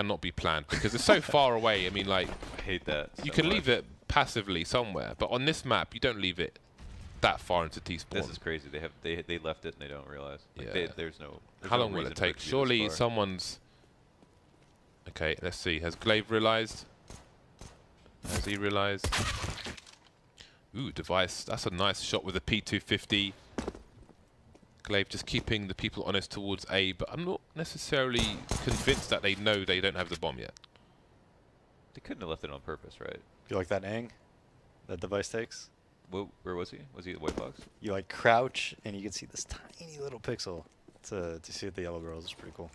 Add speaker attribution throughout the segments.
Speaker 1: cannot be planned because it's so far away. I mean, like,
Speaker 2: I hate that.
Speaker 1: you can leave it passively somewhere, but on this map, you don't leave it that far into T-spawn.
Speaker 2: This is crazy. They left it and they don't realize. Like
Speaker 1: Yeah.
Speaker 2: there's no.
Speaker 1: How long will it take? Surely someone's. Okay, let's see. Has Glaive realized? Has he realized? Ooh, device. That's a nice shot with a P250. Glaive just keeping the people honest towards A, but I'm not necessarily convinced that they know they don't have the bomb yet.
Speaker 2: They couldn't have left it on purpose, right?
Speaker 3: You like that ang that device takes?
Speaker 2: Where was he? Was he at the white box?
Speaker 3: You like crouch and you can see this tiny little pixel to see at the yellow barrels. It's pretty cool.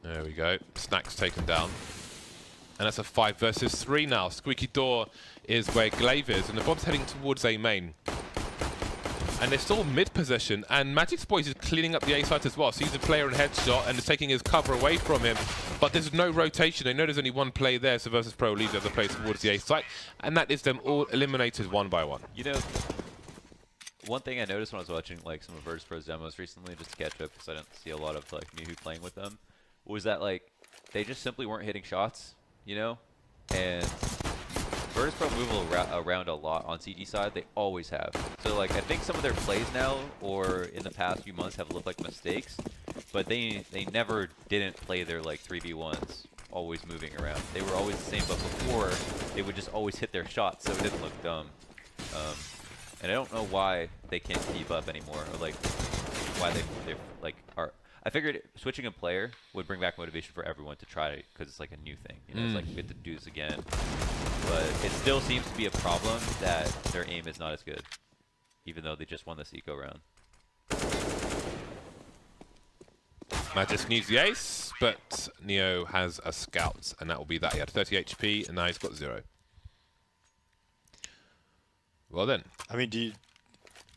Speaker 1: There we go. Snack's taken down. And that's a 5 versus 3 now. Squeaky Door is where Glaive is, and the bomb's heading towards A main. And they're still mid-possession, and Magic's Boys is cleaning up the A site as well. So he's a player in headshot and is taking his cover away from him. But there's no rotation. They know there's only one play there, so versus Pro leads the other plays towards the A site. And that is them all eliminated one by one.
Speaker 2: You know, one thing I noticed when I was watching like some of Virtus Pro's demos recently, just to catch up, because I didn't see a lot of like Mihu playing with them, was that like they just simply weren't hitting shots, you know? And Virtus Pro move around a lot on CG side. They always have. So like I think some of their plays now, or in the past few months, have looked like mistakes, but they never didn't play their like 3v1s always moving around. They were always the same, but before they would just always hit their shots, so it didn't look dumb. And I don't know why they can't keep up anymore, or like why they like are. I figured switching a player would bring back motivation for everyone to try it, because it's like a new thing. You know, it's like we get to do this again. But it still seems to be a problem that their aim is not as good, even though they just won this eco round.
Speaker 1: Magic needs the ace, but Neo has a scout, and that will be that. He had 30 HP, and now he's got 0. Well then.
Speaker 3: I mean, do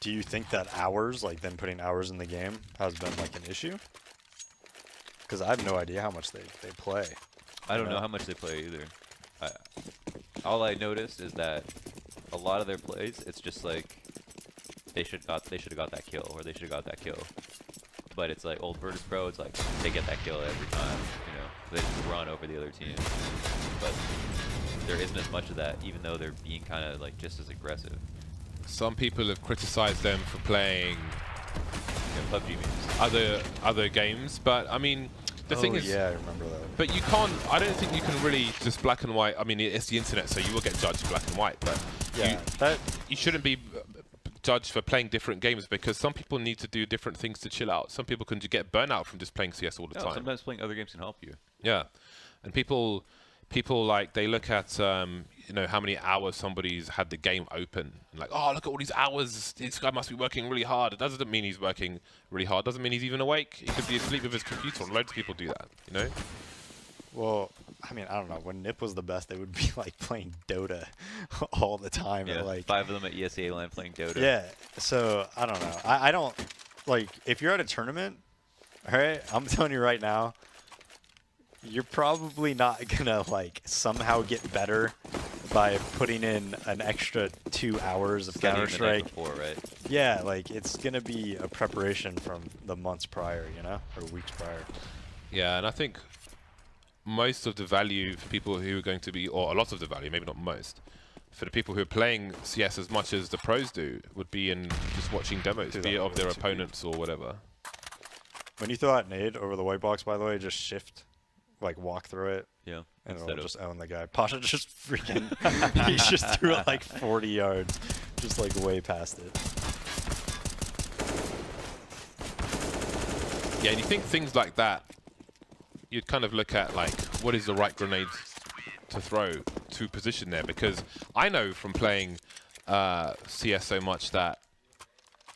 Speaker 3: you think that hours, like them putting hours in the game, has been like an issue? Because I have no idea how much they play.
Speaker 2: I don't know how much they play either. All I noticed is that a lot of their plays, it's just like they should have got that kill, or they should have got that kill. But it's like old Virtus Pro, it's like they get that kill every time, you know. They just run over the other team. But there isn't as much of that, even though they're being kind of like just as aggressive.
Speaker 1: Some people have criticized them for playing
Speaker 2: PUBG memes.
Speaker 1: other games, but I mean, the thing is,
Speaker 3: yeah, I remember that.
Speaker 1: But you can't. I don't think you can really just black and white. I mean, it's the internet, so you will get judged black and white. But
Speaker 3: yeah,
Speaker 1: you shouldn't be judged for playing different games, because some people need to do different things to chill out. Some people can get burnout from just playing CS all the time.
Speaker 2: Sometimes playing other games can help you.
Speaker 1: Yeah, and people like, they look at you know, how many hours somebody's had the game open, and like, oh, look at all these hours, this guy must be working really hard. It doesn't mean he's working really hard, doesn't mean he's even awake. He could be asleep with his computer. Loads of people do that, you know.
Speaker 3: Well, I mean, I don't know. When Nip was the best, they would be like playing Dota all the time.
Speaker 2: Yeah,
Speaker 3: like
Speaker 2: 5 of them at ESA land playing Dota.
Speaker 3: Yeah, so I don't know. I don't, like, if you're at a tournament, all right, I'm telling you right now, you're probably not gonna like somehow get better by putting in an extra 2 hours of Counter-Strike.
Speaker 2: Right?
Speaker 3: Yeah, like it's gonna be a preparation from the months prior, you know, or weeks prior.
Speaker 1: Yeah, and I think most of the value for people who are going to be, or a lot of the value, maybe not most, for the people who are playing CS as much as the pros do, would be in just watching demos, be it of their opponents or whatever.
Speaker 3: When you throw out nade over the white box, by the way, just shift, like walk through it.
Speaker 2: Yeah.
Speaker 3: And it'll just own the guy. Pasha just freaking, he just threw it like 40 yards, just like way past it.
Speaker 1: Yeah, and you think things like that, you'd kind of look at like, what is the right grenade to throw to position there? Because I know from playing CS so much that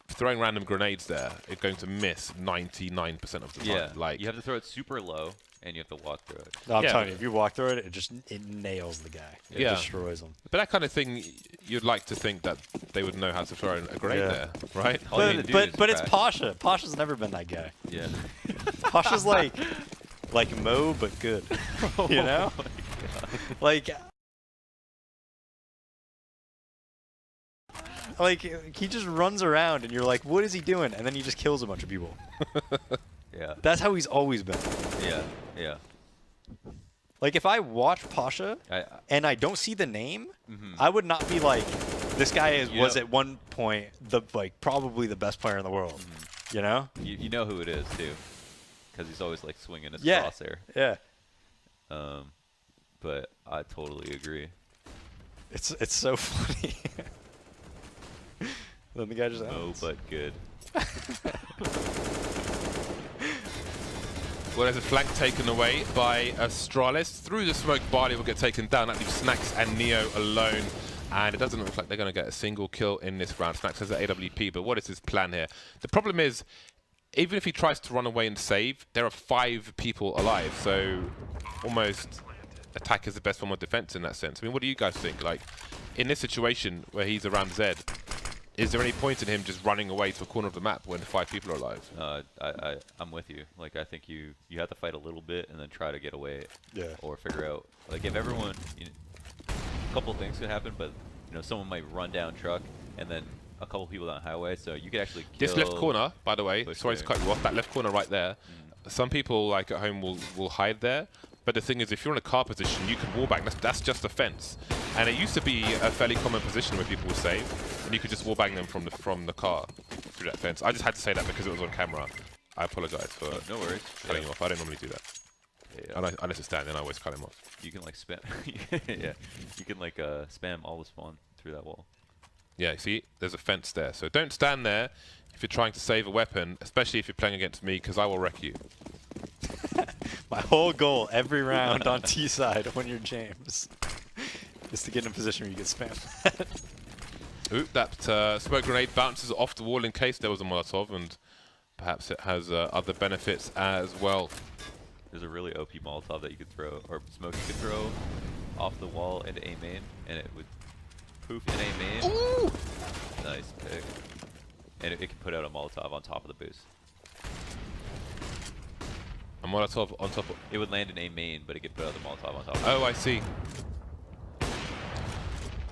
Speaker 1: throwing random grenades there, it's going to miss 99% of the time.
Speaker 2: Yeah,
Speaker 1: like,
Speaker 2: you have to throw it super low, and you have to walk through it.
Speaker 3: No, I'm telling you, if you walk through it, it nails the guy. It destroys him.
Speaker 1: But that kind of thing, you'd like to think that they would know how to throw a grenade there, right?
Speaker 3: But it's Pasha. Pasha's never been that guy.
Speaker 2: Yeah.
Speaker 3: Pasha's like Mo, but good. You know? Like, Like, he just runs around, and you're like, what is he doing? And then he just kills a bunch of people.
Speaker 2: Yeah.
Speaker 3: That's how he's always been.
Speaker 2: Yeah. Yeah.
Speaker 3: Like, if I watch Pasha and I don't see the name, I would not be like, this guy was at one point probably the best player in the world. You know?
Speaker 2: You know who it is too, because he's always like swinging his crosshair.
Speaker 3: Yeah.
Speaker 2: But I totally agree.
Speaker 3: It's so funny. Then the guy just
Speaker 2: No, but good.
Speaker 1: Well, there's a flank taken away by Astralis. Through the smoke, Barley will get taken down. That leaves Snacks and Neo alone. And it doesn't look like they're going to get a single kill in this round. Snacks has an AWP, but what is his plan here? The problem is, even if he tries to run away and save, there are 5 people alive. So almost attack is the best form of defense in that sense. I mean, what do you guys think? Like, in this situation where he's around Zed, is there any point in him just running away to a corner of the map when 5 people are alive?
Speaker 2: I'm with you. Like, I think you have to fight a little bit and then try to get away.
Speaker 3: Yeah.
Speaker 2: Or figure out, like, if everyone, a couple things could happen, but someone might run down truck and then a couple people down highway, so you could actually kill.
Speaker 1: This left corner, by the way, sorry to cut you off, that left corner right there, some people like at home will hide there. But the thing is, if you're in a car position, you can wallbang. That's just a fence. And it used to be a fairly common position where people would save, and you could just wallbang them from the car through that fence. I just had to say that because it was on camera. I apologize for
Speaker 2: no worries.
Speaker 1: cutting you off. I don't normally do that.
Speaker 2: Yeah.
Speaker 1: Unless it's Dan, then I always cut him off.
Speaker 2: You can like spam. Yeah. You can like spam all the spawn through that wall.
Speaker 1: Yeah, see, there's a fence there. So don't stand there if you're trying to save a weapon, especially if you're playing against me, because I will wreck you.
Speaker 3: My whole goal every round on T side when you're James is to get in a position where you get spammed.
Speaker 1: Ooh, that smoke grenade bounces off the wall in case there was a Molotov, and perhaps it has other benefits as well.
Speaker 2: There's a really OP Molotov that you could throw, or smoke you could throw off the wall into A main, and it would poof in A main.
Speaker 1: Ooh!
Speaker 2: Nice pick. And it can put out a Molotov on top of the boost.
Speaker 1: A Molotov on top of...
Speaker 2: It would land in A main, but it could put out the Molotov on top of it.
Speaker 1: Oh, I see.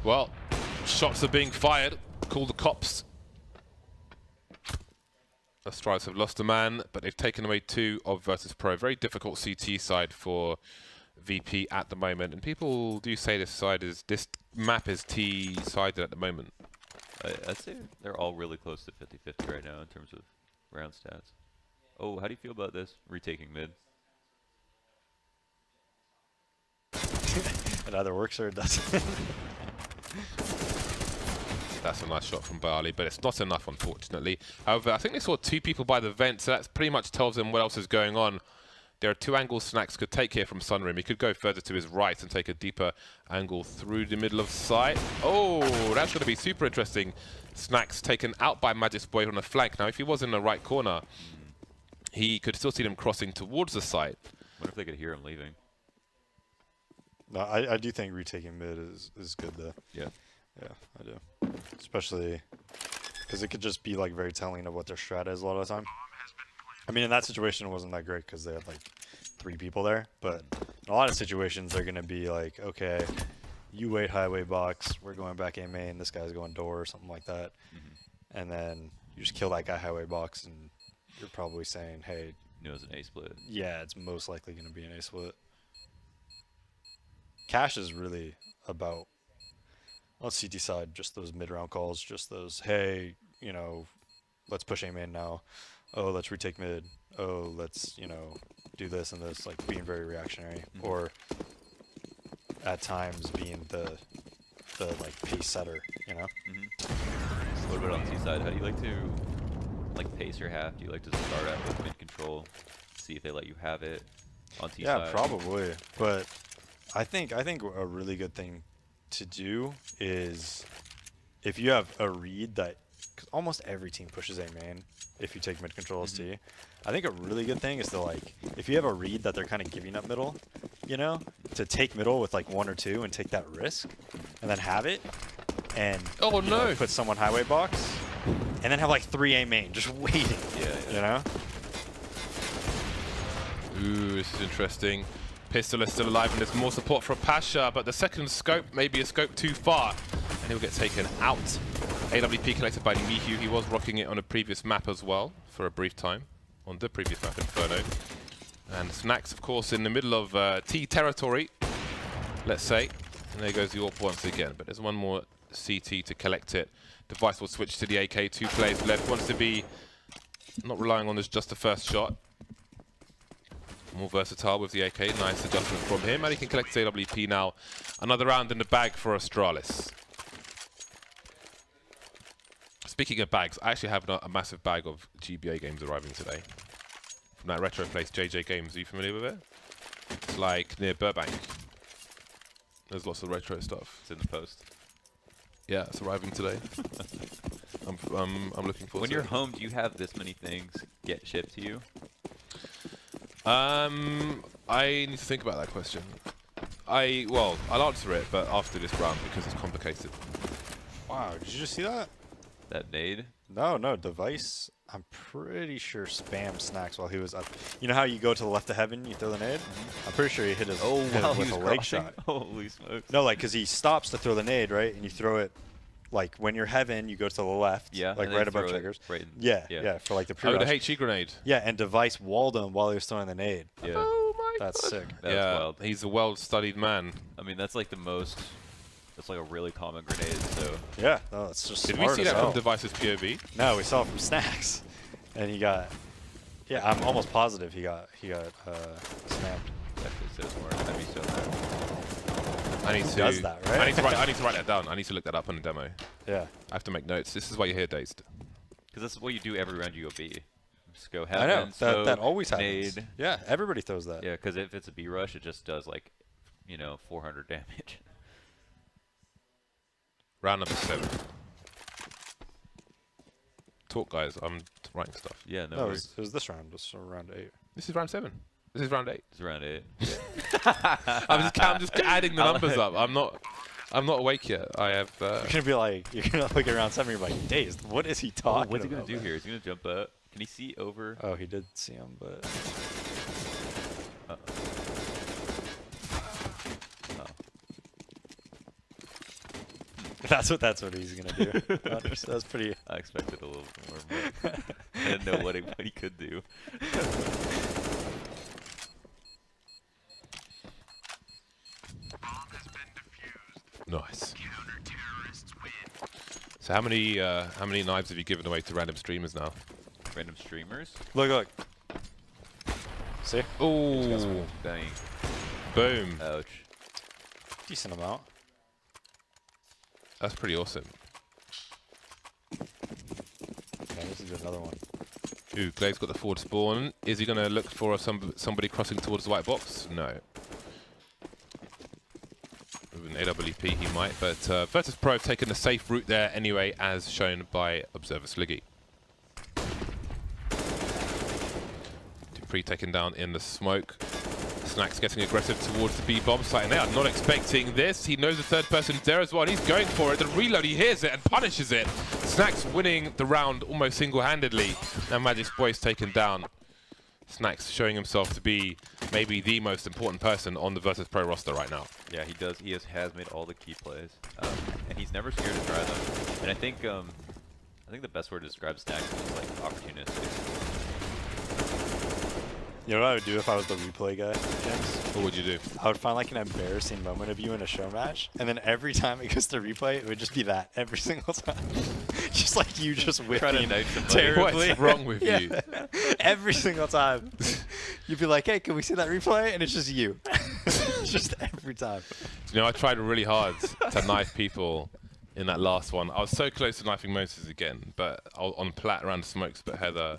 Speaker 1: Well, shots are being fired. Call the cops. Astralis have lost a man, but they've taken away 2 of Virtus Pro. Very difficult CT side for VP at the moment. And people do say this map is T-sided at the moment.
Speaker 2: I'd say they're all really close to 50-50 right now in terms of round stats. Oh, how do you feel about this? Retaking mid.
Speaker 3: It either works or it doesn't.
Speaker 1: That's a nice shot from Barley, but it's not enough, unfortunately. However, I think they saw 2 people by the vent, so that pretty much tells them what else is going on. There are 2 angles Snacks could take here from Sunrim. He could go further to his right and take a deeper angle through the middle of sight. Oh, that's going to be super interesting. Snacks taken out by Magic's Boy on the flank. Now, if he was in the right corner, he could still see them crossing towards the site.
Speaker 2: What if they could hear him leaving?
Speaker 3: No, I do think retaking mid is good though.
Speaker 2: Yeah.
Speaker 3: Yeah, I do. Especially because it could just be like very telling of what their strat is a lot of the time. I mean, in that situation, it wasn't that great because they had like 3 people there. But in a lot of situations, they're going to be like, okay, you wait highway box, we're going back A main, this guy's going door or something like that. And then you just kill that guy highway box and you're probably saying, hey,
Speaker 2: It's an A split.
Speaker 3: yeah, it's most likely going to be an A split. Cash is really about, on CT side, just those mid-round calls, just those, hey, let's push A main now. Oh, let's retake mid. Oh, let's, do this and this, like being very reactionary. Or at times being the like pace setter,
Speaker 2: What about on T side? How do you like to pace your half? Do you like to start out with mid control, see if they let you have it on T side?
Speaker 3: Yeah, probably. But I think a really good thing to do is if you have a read that, because almost every team pushes A main if you take mid control as T. I think a really good thing is to if you have a read that they're kind of giving up middle, to take middle with like 1 or 2 and take that risk, and then have it, and put someone highway box, and then have like 3 A main just waiting.
Speaker 2: Yeah.
Speaker 1: Ooh, this is interesting. Pistol is still alive, and there's more support for Pasha, but the second scope may be a scope too far, and he'll get taken out. AWP collected by Mihu. He was rocking it on a previous map as well for a brief time. On the previous map, Inferno. And Snacks, of course, in the middle of T territory, let's say. And there goes the AWP once again. But there's one more CT to collect it. Device will switch to the AK. 2 players left. Wants to be not relying on this just the first shot. More versatile with the AK. Nice adjustment from him. And he can collect his AWP now. Another round in the bag for Astralis. Speaking of bags, I actually have a massive bag of GBA games arriving today. From that retro place, JJ Games. Are you familiar with it? It's like near Burbank. There's lots of retro stuff.
Speaker 2: It's in the post.
Speaker 1: Yeah, it's arriving today. I'm looking forward
Speaker 2: When
Speaker 1: to
Speaker 2: you're
Speaker 1: it.
Speaker 2: home, do you have this many things get shipped to you?
Speaker 1: I need to think about that question. Well, I'll answer it, but after this round because it's complicated.
Speaker 3: Wow, did you just see that?
Speaker 2: That nade?
Speaker 3: No, Device. I'm pretty sure spam Snacks while he was up. You know how you go to the left of heaven, you throw the nade? I'm pretty sure he hit his
Speaker 2: Oh,
Speaker 3: hit
Speaker 2: wow,
Speaker 3: it with
Speaker 2: he
Speaker 3: a
Speaker 2: was
Speaker 3: leg
Speaker 2: crossing.
Speaker 3: shot.
Speaker 2: Holy smokes.
Speaker 3: No, like, because he stops to throw the nade, right? And you throw it, like, when you're heaven, you go to the left.
Speaker 2: Yeah,
Speaker 3: Like,
Speaker 2: and
Speaker 3: right
Speaker 2: then
Speaker 3: above
Speaker 2: throw it
Speaker 3: triggers.
Speaker 2: right in-
Speaker 3: Yeah, for, like, the
Speaker 1: Oh,
Speaker 3: pre-rush.
Speaker 1: the HE grenade.
Speaker 3: Yeah, and Device walled him while he was throwing the nade.
Speaker 2: Yeah.
Speaker 1: Oh my
Speaker 3: That's
Speaker 1: god.
Speaker 3: sick.
Speaker 2: That's
Speaker 1: yeah,
Speaker 2: wild.
Speaker 1: he's a well-studied man.
Speaker 2: I mean, that's like the most. That's like a really common grenade. So
Speaker 3: Yeah, no, it's just
Speaker 1: Did we
Speaker 3: smart
Speaker 1: see
Speaker 3: as
Speaker 1: that
Speaker 3: hell.
Speaker 1: from Device's POV?
Speaker 3: No, we saw it from Snacks. And he got... Yeah, I'm almost positive he got slammed.
Speaker 2: that's actually so smart. That'd be so bad.
Speaker 1: I need to.
Speaker 3: does that, right?
Speaker 1: I need to write that down. I need to look that up on the demo.
Speaker 3: Yeah.
Speaker 1: I have to make notes. This is why you're here, Dazed.
Speaker 2: Because that's what you do every round you go B. Just go
Speaker 3: I
Speaker 2: heaven,
Speaker 3: know. That
Speaker 2: smoke,
Speaker 3: always happens.
Speaker 2: nade.
Speaker 3: Yeah, everybody throws that.
Speaker 2: Yeah, because if it's a B rush, it just does like, 400 damage.
Speaker 1: Round number 7. Talk, guys. I'm writing stuff.
Speaker 2: Yeah, no,
Speaker 3: No, it
Speaker 2: worries.
Speaker 3: was this round. It was round 8.
Speaker 1: This is round 7. This is round 8.
Speaker 2: It's around 8.
Speaker 1: I'm just adding the numbers up. I'm not awake yet. I have.
Speaker 3: You're gonna be like, you're gonna look at round 7. You're like, Dazed. What is he
Speaker 2: Oh,
Speaker 3: talking
Speaker 2: what's he
Speaker 3: about?
Speaker 2: gonna do here? Is he gonna jump up? Can he see over?
Speaker 3: Oh, he did see him, but
Speaker 2: Oh.
Speaker 3: that's what he's gonna do. That's pretty.
Speaker 2: I expected a little more, but I didn't know what he could do.
Speaker 1: Nice. So how many knives have you given away to random streamers now?
Speaker 2: Random streamers?
Speaker 3: Look. See?
Speaker 1: Oh,
Speaker 2: Dang.
Speaker 1: boom.
Speaker 2: Ouch.
Speaker 3: Decent amount.
Speaker 1: That's pretty awesome.
Speaker 3: Okay, this is another one.
Speaker 1: Ooh, Glade's got the forward spawn. Is he going to look for somebody crossing towards the white box? No. With an AWP he might, but Virtus Pro have taken the safe route there anyway, as shown by Observer Sliggy. Dupree taken down in the smoke. Snacks getting aggressive towards the B bomb site, and they are not expecting this. He knows the third person's there as well, and he's going for it. The reload, he hears it and punishes it. Snacks winning the round almost single-handedly, and Magic's Boy's taken down. Snacks showing himself to be maybe the most important person on the Virtus Pro roster right now.
Speaker 2: Yeah, he does. He has made all the key plays, and he's never scared to try them. And I think the best word to describe Snacks is like opportunistic.
Speaker 3: You know what I would do if I was the replay guy, James?
Speaker 1: What would you do?
Speaker 3: I would find like an embarrassing moment of you in a show match, and then every time it goes to replay, it would just be that every single time. Just like you just
Speaker 2: Trying to
Speaker 3: whipping
Speaker 2: knife somebody.
Speaker 3: terribly.
Speaker 1: What's wrong with you?
Speaker 3: Every single time. You'd be like, hey, can we see that replay? And it's just you. Just every time.
Speaker 1: You know, I tried really hard to knife people in that last one. I was so close to knifing Moses again, but on plat around smokes, but Heather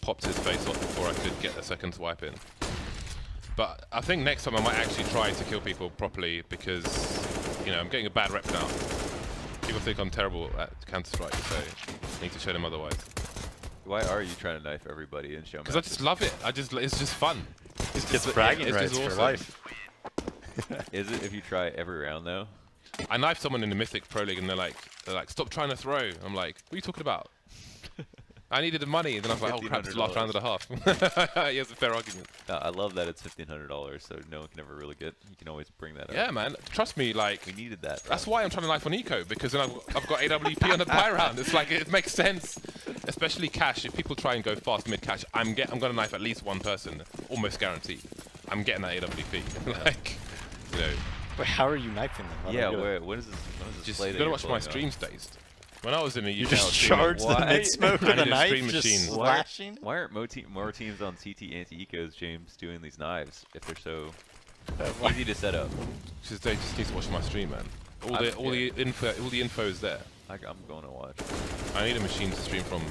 Speaker 1: popped his face off before I could get a second swipe in. But I think next time I might actually try to kill people properly because, you know, I'm getting a bad rep now. People think I'm terrible at Counter-Strike, so I need to show them otherwise.
Speaker 2: Why are you trying to knife everybody in show
Speaker 1: Because I just love it. It's just fun.
Speaker 3: It's bragging
Speaker 1: it's
Speaker 3: rights
Speaker 1: just
Speaker 3: for
Speaker 1: awesome.
Speaker 3: life.
Speaker 2: Is it if you try every round though?
Speaker 1: I knifed someone in the Mythic Pro League and they're like, stop trying to throw. I'm like, what are you talking about? I needed the money, and then I was like, oh crap, it's the last round and a half. He has a fair argument.
Speaker 2: I love that it's $1,500, so no one can ever really get. You can always bring that up.
Speaker 1: Yeah, man. Trust me, like
Speaker 2: We needed that.
Speaker 1: that's why I'm trying to knife on Eco, because then I've got AWP on the buy round. It's like it makes sense, especially cash. If people try and go fast mid cash, I'm gonna knife at least one person, almost guaranteed. I'm getting that AWP. Like, you know.
Speaker 3: But how are you knifing them? How do
Speaker 2: Yeah,
Speaker 3: you do it?
Speaker 2: when is this? When is this
Speaker 1: Just
Speaker 2: play
Speaker 1: you
Speaker 2: that
Speaker 1: gotta
Speaker 2: you're
Speaker 1: watch my
Speaker 2: pulling
Speaker 1: streams dazed. When I was in the UK,
Speaker 3: You
Speaker 1: I
Speaker 3: just
Speaker 1: was streaming-
Speaker 3: charge the
Speaker 2: Why?
Speaker 3: mid-smoke
Speaker 1: I
Speaker 3: with a
Speaker 1: need a
Speaker 3: knife,
Speaker 1: stream
Speaker 3: just
Speaker 1: machine.
Speaker 3: slashing?
Speaker 2: Why aren't more teams on CT anti-ecos, James, doing these knives if they're so easy to set up?
Speaker 1: Just they just need to watch my stream, man. All the info is there.
Speaker 2: I'm going to watch.
Speaker 1: I need a machine to stream from.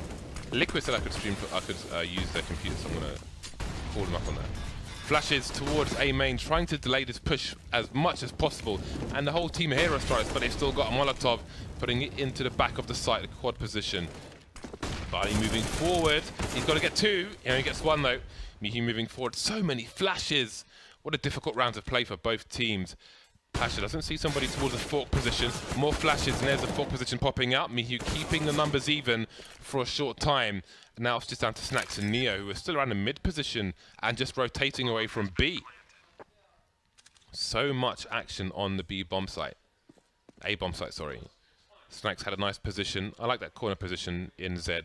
Speaker 1: Liquid said I could stream. I could use their computer, so I'm gonna call them up on that. Flashes towards A main, trying to delay this push as much as possible, and the whole team here are Astralis, but they've still got a Molotov, putting it into the back of the site, the quad position. Barney moving forward. He's got to get two. He only gets one though. Mihi moving forward. So many flashes. What a difficult round to play for both teams. Pasha doesn't see somebody towards a fork position. More flashes, and there's a fork position popping out. Mihi keeping the numbers even for a short time. Now it's just down to Snacks and Neo, who are still around the mid position and just rotating away from B. So much action on the B bomb site. A bomb site, sorry. Snacks had a nice position. I like that corner position in Z.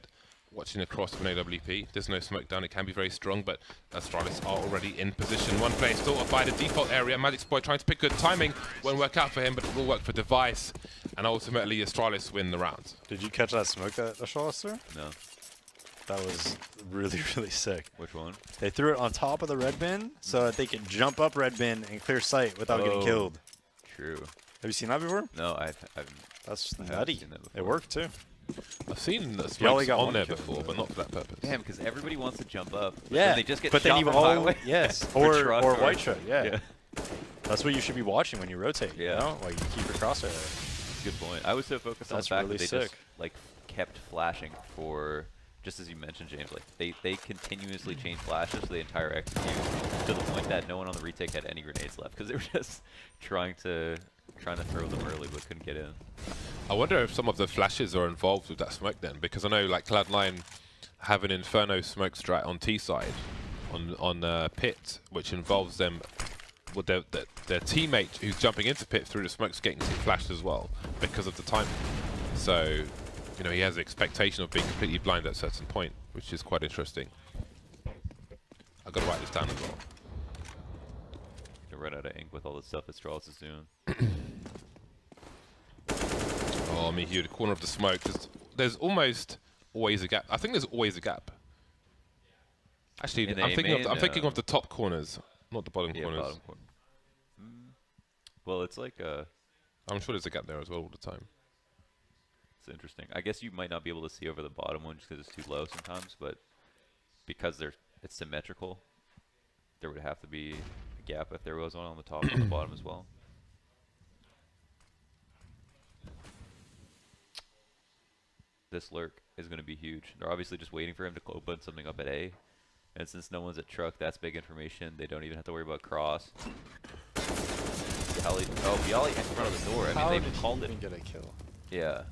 Speaker 1: Watching across from AWP. There's no smoke down. It can be very strong, but Astralis are already in position. One player still by the default area. Magic's boy trying to pick good timing. Won't work out for him, but it will work for Device. And ultimately, Astralis win the round.
Speaker 3: Did you catch that smoke that Astralis threw?
Speaker 2: No.
Speaker 3: That was really, really sick.
Speaker 2: Which one?
Speaker 3: They threw it on top of the red bin so that they could jump up red bin and clear sight without getting killed.
Speaker 2: True.
Speaker 3: Have you seen that before?
Speaker 2: No, I've
Speaker 3: That's
Speaker 2: I haven't
Speaker 3: nutty.
Speaker 2: seen that
Speaker 3: It
Speaker 2: before.
Speaker 3: worked too.
Speaker 1: I've seen the
Speaker 3: You only
Speaker 1: smokes
Speaker 3: got
Speaker 1: on
Speaker 3: one
Speaker 1: there
Speaker 3: kill,
Speaker 1: before, but not for that purpose.
Speaker 2: Damn, because everybody wants to jump up. But
Speaker 3: Yeah,
Speaker 2: then they just get
Speaker 3: but
Speaker 2: shot
Speaker 3: then you
Speaker 2: from
Speaker 3: all
Speaker 2: highway.
Speaker 3: yes,
Speaker 2: Or
Speaker 3: or
Speaker 2: truck
Speaker 3: or
Speaker 2: or-
Speaker 3: white truck. Yeah.
Speaker 2: Yeah.
Speaker 3: That's what you should be watching when you rotate.
Speaker 2: Yeah.
Speaker 3: You know, like you keep your crosshair there.
Speaker 2: Good point. I was so focused on the
Speaker 3: That's
Speaker 2: fact
Speaker 3: really
Speaker 2: that they
Speaker 3: sick.
Speaker 2: just like kept flashing for, just as you mentioned, James. Like they continuously changed flashes for the entire execute to the point that no one on the retake had any grenades left because they were just trying to throw them early but couldn't get in.
Speaker 1: I wonder if some of the flashes are involved with that smoke then, because I know like Cloud9 have an Inferno smoke strat on T side, on Pit, which involves them with their teammate who's jumping into Pit through the smokes getting flashed as well because of the timing. So, you know, he has the expectation of being completely blind at a certain point, which is quite interesting. I've got to write this down as well.
Speaker 2: Gonna run out of ink with all the stuff that Astralis is doing.
Speaker 1: Oh, I mean, here, the corner of the smoke. There's almost always a gap. I think there's always a gap. Actually,
Speaker 2: In the
Speaker 1: I'm thinking
Speaker 2: A-main,
Speaker 1: thinking of the top corners, not the bottom corners.
Speaker 2: Bottom corner. Well, it's like
Speaker 1: I'm sure there's a gap there as well all the time.
Speaker 2: it's interesting. I guess you might not be able to see over the bottom one just because it's too low sometimes, but because it's symmetrical, there would have to be a gap if there was one on the top and on the bottom as well. This lurk is going to be huge. They're obviously just waiting for him to open something up at A. And since no one's at truck, that's big information. They don't even have to worry about cross. Bialy in front of the door. I mean, they've called it.
Speaker 3: Get a kill?
Speaker 2: Yeah.